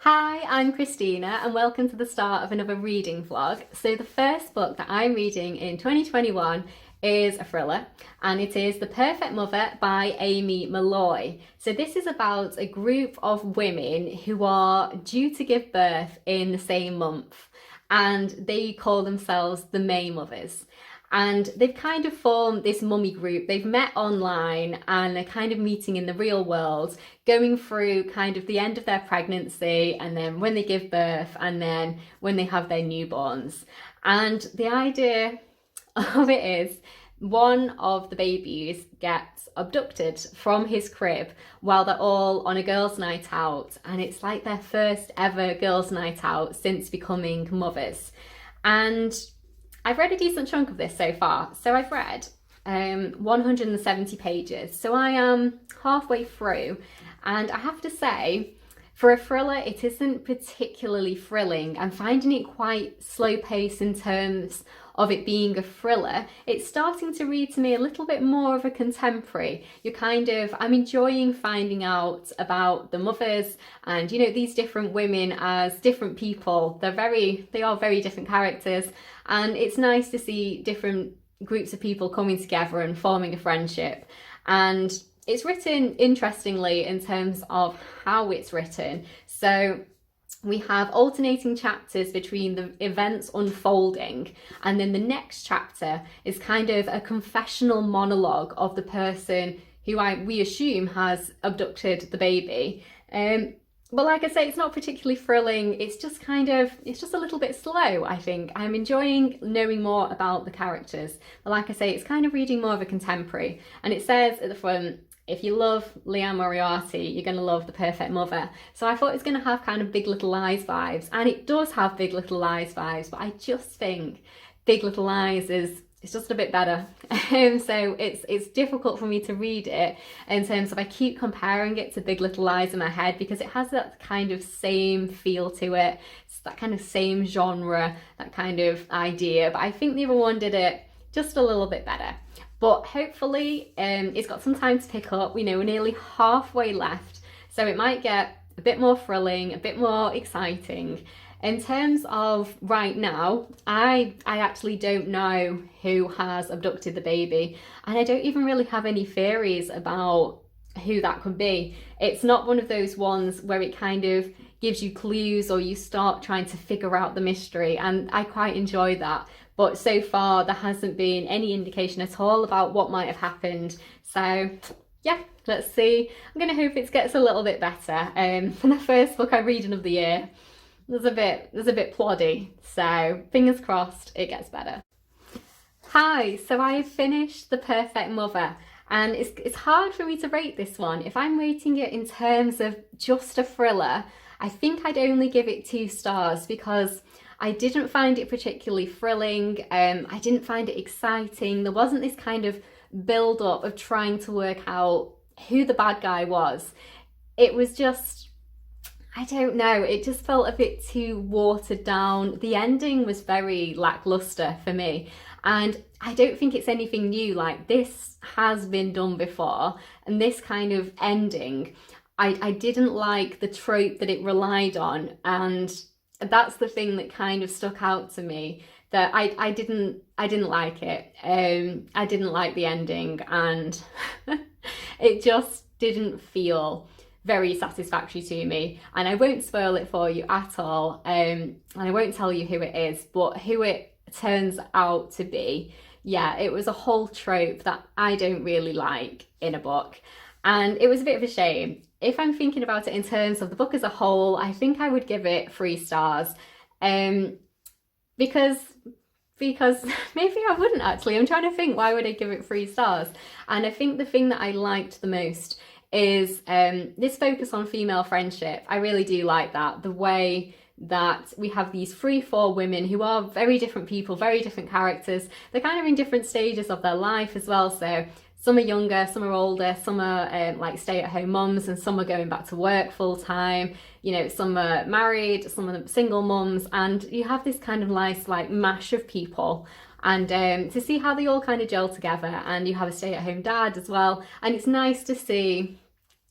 Hi, I'm Christina and welcome to the start of another reading vlog. So the first book that I'm reading in 2021 is a thriller and it is The Perfect Mother by Aimee Molloy. So this is about a group of women who are due to give birth in the same month and they call themselves the May Mothers. And they've kind of formed this mummy group. They've met online and they're kind of meeting in the real world, going through kind of the end of their pregnancy and then when they give birth and then when they have their newborns. And the idea of it is one of the babies gets abducted from his crib while they're all on a girls' night out. And it's like their first ever girls' night out since becoming mothers. And I've read a decent chunk of this so far. So I've read 170 pages. So I am halfway through and I have to say, for a thriller, it isn't particularly thrilling. I'm finding it quite slow paced in terms of it being a thriller. It's starting to read to me a little bit more of a contemporary. I'm enjoying finding out about the mothers and, these different women as different people. They are very different characters. And it's nice to see different groups of people coming together and forming a friendship. And it's written interestingly in terms of how it's written. So we have alternating chapters between the events unfolding, and then the next chapter is kind of a confessional monologue of the person who we assume has abducted the baby. But like I say, it's not particularly thrilling. It's just a little bit slow, I think. I'm enjoying knowing more about the characters. But like I say, it's kind of reading more of a contemporary. And it says at the front, if you love Liane Moriarty, you're going to love The Perfect Mother. So I thought it was going to have kind of Big Little Lies vibes. And it does have Big Little Lies vibes, but I just think Big Little Lies it's just a bit better. So it's difficult for me to read it in terms of I keep comparing it to Big Little Lies in my head because it has that kind of same feel to it. It's that kind of same genre, that kind of idea. But I think the other one did it just a little bit better. But hopefully it's got some time to pick up. We're nearly halfway left. So it might get a bit more thrilling, a bit more exciting. In terms of right now, I actually don't know who has abducted the baby, and I don't even really have any theories about who that could be. It's not one of those ones where it kind of gives you clues or you start trying to figure out the mystery, and I quite enjoy that. But so far, there hasn't been any indication at all about what might have happened. So yeah, let's see. I'm going to hope it gets a little bit better. For the first book I'm reading of the year, there's a bit ploddy, so fingers crossed it gets better. Hi, so I finished The Perfect Mother, and it's hard for me to rate this one. If I'm rating it in terms of just a thriller, I think I'd only give it 2 stars because I didn't find it particularly thrilling. I didn't find it exciting. There wasn't this kind of build up of trying to work out who the bad guy was. It was just, I don't know, it just felt a bit too watered down. The ending was very lackluster for me, and I don't think it's anything new. Like, this has been done before, and this kind of ending, I didn't like the trope that it relied on, and that's the thing that kind of stuck out to me, that I didn't like it. I didn't like the ending, and it just didn't feel very satisfactory to me. And I won't spoil it for you at all, and I won't tell you who it is, but who it turns out to be, yeah, it was a whole trope that I don't really like in a book, and it was a bit of a shame. If I'm thinking about it in terms of the book as a whole, I think I would give it 3 stars, because maybe I wouldn't actually. I'm trying to think, why would I give it 3 stars? And I think the thing that I liked the most is this focus on female friendship. I really do like that. The way that we have these 3-4 women who are very different people, very different characters. They're kind of in different stages of their life as well. So some are younger, some are older, some are like stay-at-home mums, and some are going back to work full-time. Some are married, some are single mums, and you have this kind of nice like mash of people. And to see how they all kind of gel together, and you have a stay-at-home dad as well. And it's nice to see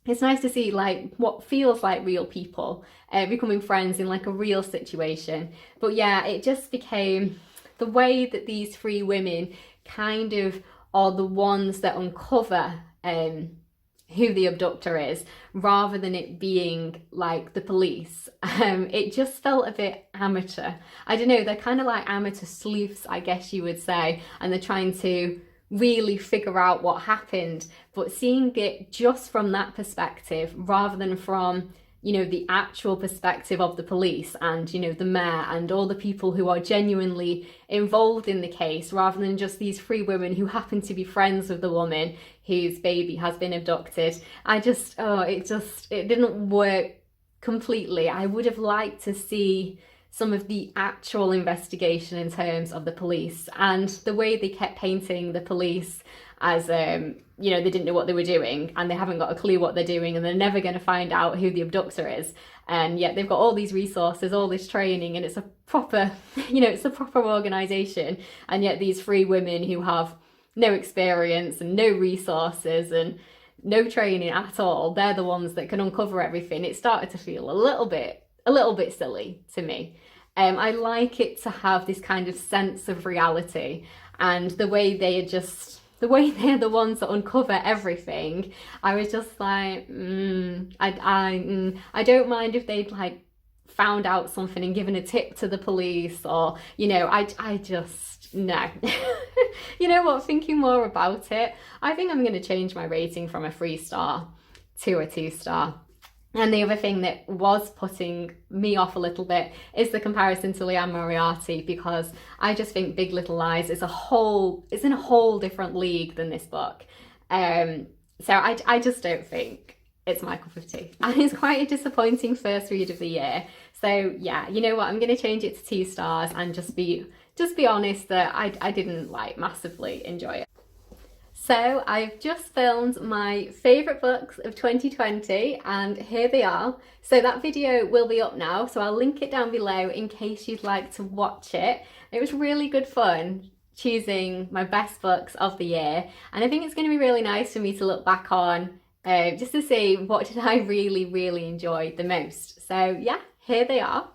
it's nice to see like what feels like real people becoming friends in like a real situation. But yeah, it just became the way that these three women kind of are the ones that uncover who the abductor is, rather than it being like the police. It just felt a bit amateur. I don't know, they're kind of like amateur sleuths, I guess you would say, and they're trying to really figure out what happened, but seeing it just from that perspective rather than from, you know, the actual perspective of the police and, you know, the mayor and all the people who are genuinely involved in the case, rather than just these three women who happen to be friends with the woman whose baby has been abducted. It didn't work completely. I would have liked to see some of the actual investigation in terms of the police, and the way they kept painting the police as you know, they didn't know what they were doing and they haven't got a clue what they're doing and they're never going to find out who the abductor is, and yet they've got all these resources, all this training, and it's a proper you know, it's a proper organization, and yet these three women who have no experience and no resources and no training at all, they're the ones that can uncover everything. It started to feel a little bit silly to me. I like it to have this kind of sense of reality, and the way they're the ones that uncover everything. I was just like, I don't mind if they'd like found out something and given a tip to the police, or, you know, I just, no. You know what, thinking more about it, I think I'm going to change my rating from a 3-star to a 2-star. And the other thing that was putting me off a little bit is the comparison to Liane Moriarty, because I just think Big Little Lies is it's in a whole different league than this book. So I just don't think it's my cup of tea. And it's quite a disappointing first read of the year. So yeah, you know what, I'm going to change it to 2 stars and just be honest that I didn't like massively enjoy it. So I've just filmed my favourite books of 2020 and here they are. So that video will be up now, so I'll link it down below in case you'd like to watch it. It was really good fun choosing my best books of the year, and I think it's going to be really nice for me to look back on just to see what did I really enjoy the most. So yeah, here they are.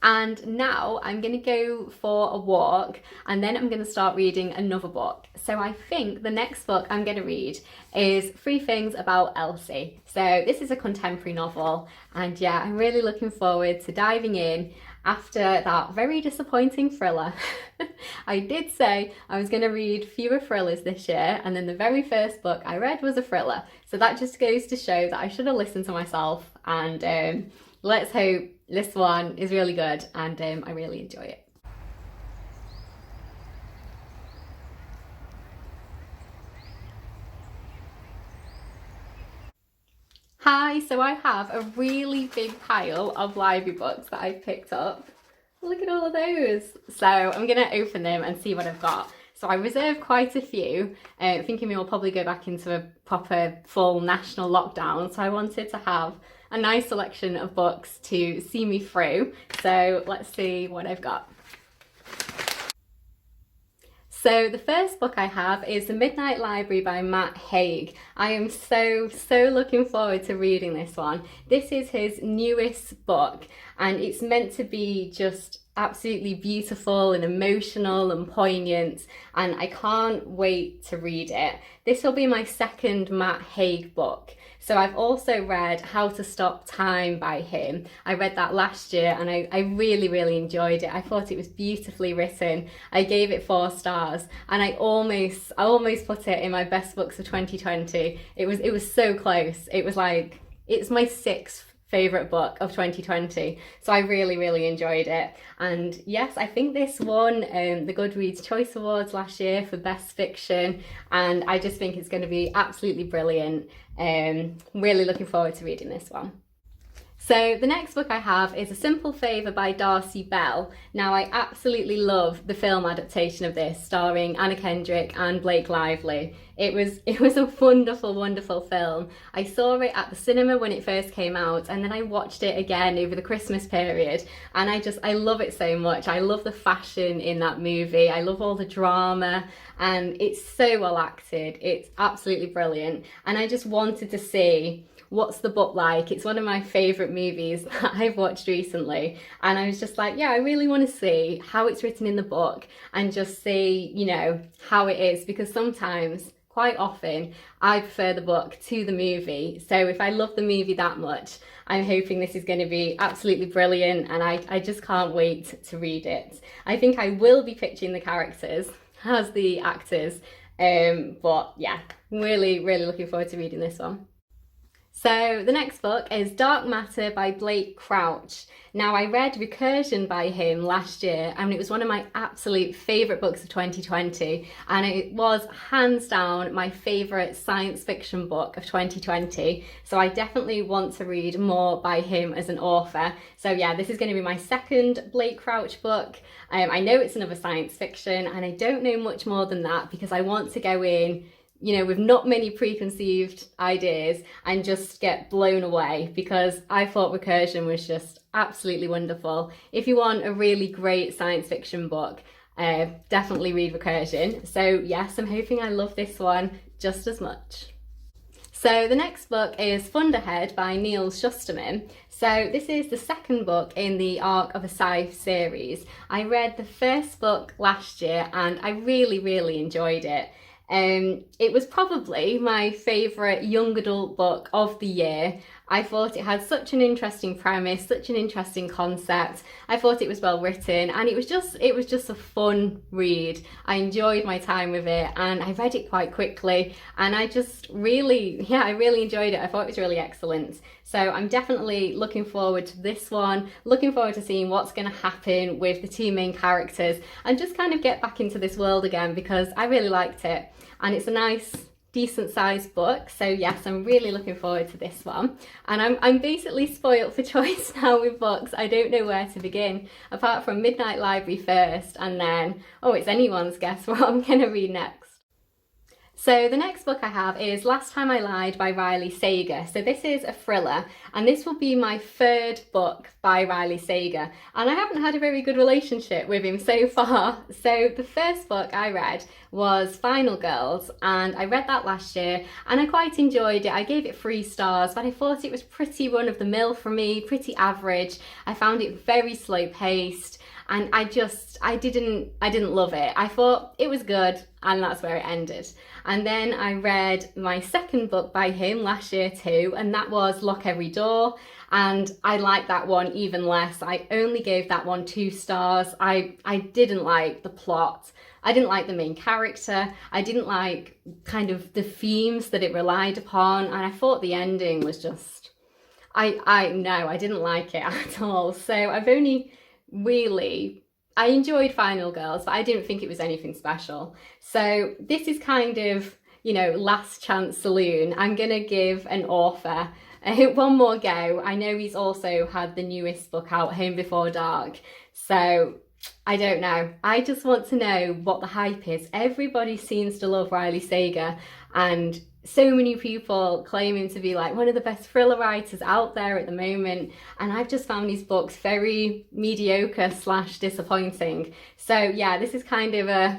And now I'm going to go for a walk and then I'm going to start reading another book. So I think the next book I'm going to read is 3 Things About Elsie. So this is a contemporary novel, and yeah, I'm really looking forward to diving in after that very disappointing thriller. I did say I was going to read fewer thrillers this year, and then the very first book I read was a thriller. So that just goes to show that I should have listened to myself, and let's hope this one is really good and I really enjoy it. Hi, so I have a really big pile of library books that I've picked up. Look at all of those. So I'm going to open them and see what I've got. So I reserved quite a few, thinking we will probably go back into a proper full national lockdown. So I wanted to have a nice selection of books to see me through. So let's see what I've got. So the first book I have is The Midnight Library by Matt Haig. I am so looking forward to reading this one. This is his newest book and it's meant to be just absolutely beautiful and emotional and poignant, and I can't wait to read it. This will be my second Matt Haig book. So I've also read How to Stop Time by him. I read that last year and I really enjoyed it. I thought it was beautifully written. I gave it 4 stars and I almost put it in my best books of 2020. It was so close. It was like, it's my 6th favourite book of 2020, so I really enjoyed it. And yes, I think this won the Goodreads Choice Awards last year for Best Fiction, and I just think it's going to be absolutely brilliant. Really looking forward to reading this one. So the next book I have is A Simple Favour by Darcy Bell. Now I absolutely love the film adaptation of this, starring Anna Kendrick and Blake Lively. It was a wonderful film. I saw it at the cinema when it first came out, and then I watched it again over the Christmas period, and I love it so much. I love the fashion in that movie. I love all the drama, and it's so well acted. It's absolutely brilliant, and I just wanted to see what's the book like? It's one of my favourite movies that I've watched recently, and I was just like, yeah, I really want to see how it's written in the book and just see, you know, how it is, because sometimes, quite often, I prefer the book to the movie. So if I love the movie that much, I'm hoping this is going to be absolutely brilliant, and I just can't wait to read it. I think I will be pitching the characters as the actors, but yeah, really, really looking forward to reading this one. So the next book is Dark Matter by Blake Crouch. Now, I read Recursion by him last year, and it was one of my absolute favourite books of 2020, and it was hands down my favourite science fiction book of 2020. So I definitely want to read more by him as an author. So yeah, this is going to be my second Blake Crouch book. I know it's another science fiction, and I don't know much more than that because I want to go in, you know, with not many preconceived ideas and just get blown away, because I thought Recursion was just absolutely wonderful. If you want a really great science fiction book, definitely read Recursion. So yes, I'm hoping I love this one just as much. So the next book is Thunderhead by Neil Shusterman. So this is the second book in the Arc of a Scythe series. I read the first book last year and I really, really enjoyed it. It was probably my favourite young adult book of the year. I thought it had such an interesting premise, such an interesting concept. I thought it was well written, and it was just a fun read. I enjoyed my time with it, and I read it quite quickly, and I really enjoyed it. I thought it was really excellent. So I'm definitely looking forward to this one, looking forward to seeing what's going to happen with the two main characters and just kind of get back into this world again, because I really liked it. And it's a nice, decent sized book. So yes, I'm really looking forward to this one. And I'm basically spoilt for choice now with books. I don't know where to begin, apart from Midnight Library first, and then, oh, it's anyone's guess what I'm going to read next. So the next book I have is Last Time I Lied by Riley Sager. So this is a thriller, and this will be my third book by Riley Sager. And I haven't had a very good relationship with him so far. So the first book I read was Final Girls, and I read that last year and I quite enjoyed it. I gave it 3 stars, but I thought it was pretty run of the mill for me, pretty average. I found it very slow paced. And I didn't love it. I thought it was good, and that's where it ended. And then I read my second book by him last year too, and that was Lock Every Door. And I liked that one even less. I only gave that one 2 stars. I didn't like the plot. I didn't like the main character. I didn't like kind of the themes that it relied upon. And I thought the ending was just, I didn't like it at all. So I enjoyed Final Girls, but I didn't think it was anything special. So this is kind of, you know, last chance saloon. I'm going to give an author one more go. I know he's also had the newest book out, Home Before Dark. So I don't know. I just want to know what the hype is. Everybody seems to love Riley Sager, and so many people claim him to be like one of the best thriller writers out there at the moment, and I've just found his books very mediocre / disappointing. So yeah, this is kind of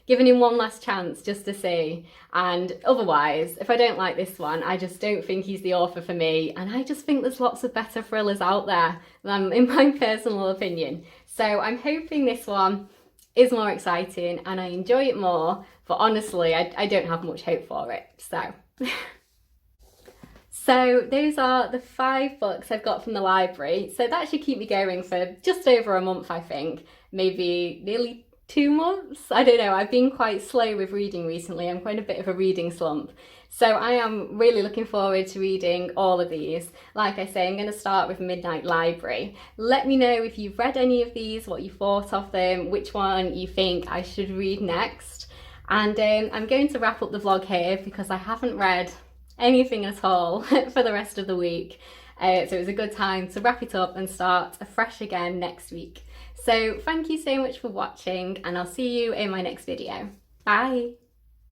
giving him one last chance just to see. And otherwise, if I don't like this one, I just don't think he's the author for me, and I just think there's lots of better thrillers out there, in my personal opinion. So I'm hoping this one is more exciting and I enjoy it more, but honestly, I don't have much hope for it. So those are the 5 books I've got from the library. So that should keep me going for just over a month, I think. Maybe nearly 2 months? I don't know. I've been quite slow with reading recently. I'm quite a bit of a reading slump. So I am really looking forward to reading all of these. Like I say, I'm going to start with Midnight Library. Let me know if you've read any of these, what you thought of them, which one you think I should read next. And I'm going to wrap up the vlog here because I haven't read anything at all for the rest of the week. So it was a good time to wrap it up and start afresh again next week. So thank you so much for watching, and I'll see you in my next video. Bye!